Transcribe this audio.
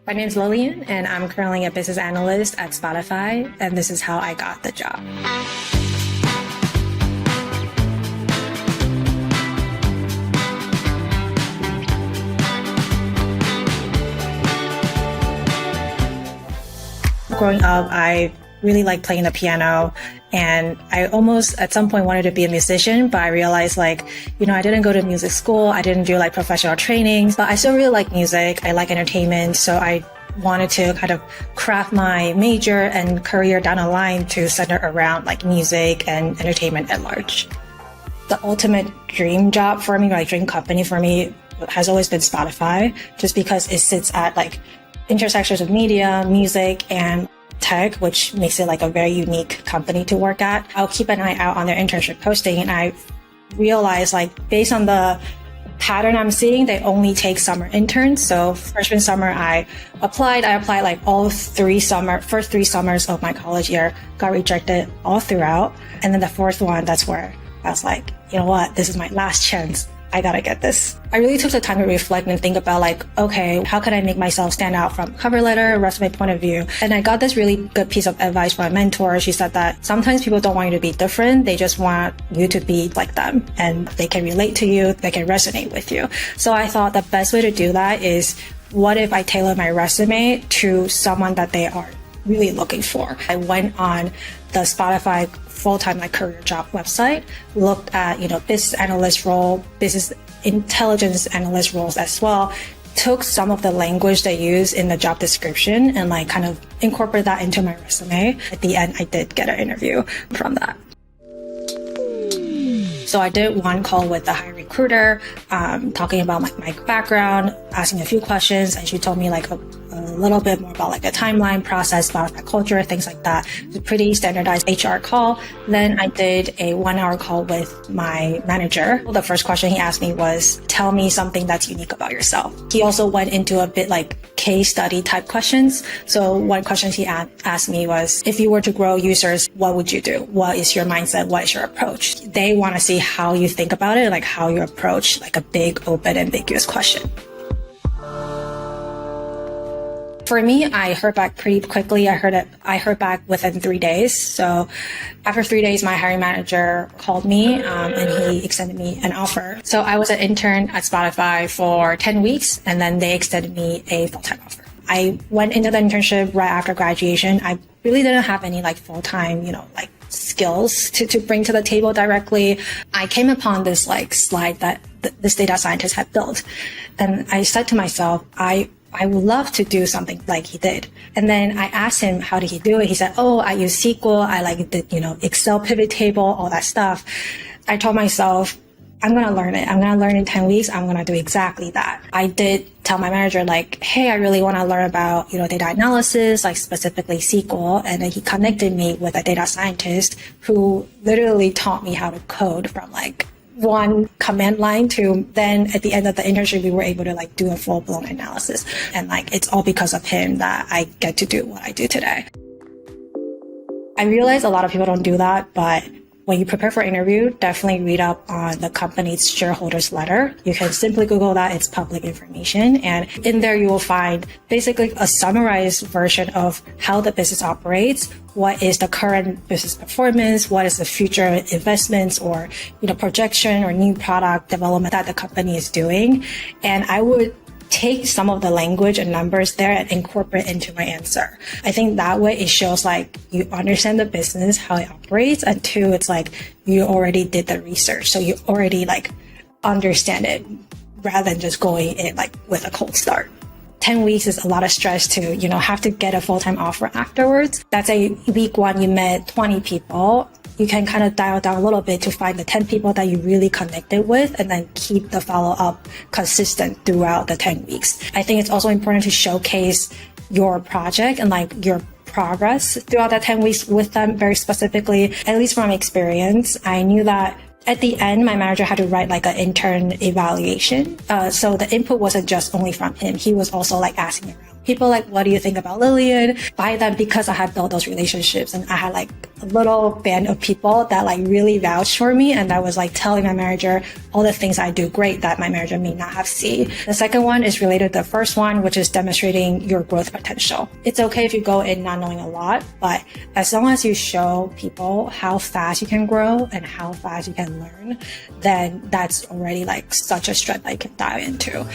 My name is Lillian, and I'm currently a business analyst at Spotify, and this is how I got the job. Growing up, I really liked playing the piano, and I almost at some point wanted to be a musician, but I realized I didn't go to music school. I didn't do professional trainings, but I still really like music. I like entertainment. So I wanted to kind of craft my major and career down the line to center around music and entertainment at large. The ultimate dream job for me, dream company for me, has always been Spotify, just because it sits at intersections of media, music, and tech, which makes it a very unique company to work at. I'll keep an eye out on their internship posting, and I realized based on the pattern I'm seeing, they only take summer interns. So freshman summer, I applied first 3 summers of my college year, got rejected all throughout. And then the fourth one, that's where I was like, you know what, this is my last chance. I gotta get this. I really took the time to reflect and think about okay, how can I make myself stand out from cover letter, resume point of view? And I got this really good piece of advice from my mentor. She said that sometimes people don't want you to be different. They just want you to be like them, and they can relate to you. They can resonate with you. So I thought the best way to do that is, what if I tailor my resume to someone that they are really looking for? I went on the Spotify full-time career job website, looked at business analyst role, business intelligence analyst roles as well, took some of the language they use in the job description and kind of incorporate that into my resume. At the end, I did get an interview from that. So I did one call with the hiring recruiter, talking about my background, asking a few questions, and she told me a little bit more about the timeline process, about my culture, things like that. It was a pretty standardized HR call. Then I did a 1-hour call with my manager. The first question he asked me was, tell me something that's unique about yourself. He also went into a bit case study type questions. So one question he asked me was, if you were to grow users, what would you do? What is your mindset? What is your approach? They want to see how you think about it, how you approach a big, open, ambiguous question. For me, I heard back pretty quickly. I heard back within 3 days. So after 3 days, my hiring manager called me and he extended me an offer. So I was an intern at Spotify for 10 weeks, and then they extended me a full-time offer. I went into the internship right after graduation. I really didn't have any full-time, skills to bring to the table directly. I came upon this slide that this data scientist had built. And I said to myself, I would love to do something like he did. And then I asked him, how did he do it? He said, I use SQL. I the, Excel pivot table, all that stuff. I told myself, I'm going to learn it. I'm going to learn in 10 weeks. I'm going to do exactly that. I did tell my manager, hey, I really want to learn about, data analysis, specifically SQL. And then he connected me with a data scientist who literally taught me how to code from one command line to then at the end of the internship, we were able to do a full-blown analysis. And it's all because of him that I get to do what I do today. I realize a lot of people don't do that, but when you prepare for an interview, definitely read up on the company's shareholders letter. You can simply Google that. It's public information. And in there, you will find basically a summarized version of how the business operates, what is the current business performance, what is the future investments or, projection or new product development that the company is doing. And I would take some of the language and numbers there and incorporate into my answer. I think that way it shows you understand the business, how it operates, and 2, it's you already did the research. So you already understand it rather than just going in with a cold start. 10 weeks is a lot of stress to, have to get a full-time offer afterwards. That's week 1, you met 20 people. You can kind of dial down a little bit to find the 10 people that you really connected with and then keep the follow-up consistent throughout the 10 weeks. I think it's also important to showcase your project and your progress throughout that 10 weeks with them very specifically. At least from experience, I knew that at the end, my manager had to write an intern evaluation. So the input wasn't just only from him. He was also asking around People like, what do you think about Lillian? By then, because I had built those relationships and I had like a little band of people that like really vouched for me, and I was like telling my manager all the things I do great that my manager may not have seen. The second one is related to the first one, which is demonstrating your growth potential. It's okay if you go in not knowing a lot, but as long as you show people how fast you can grow and how fast you can learn, then that's already like such a strength I can dive into.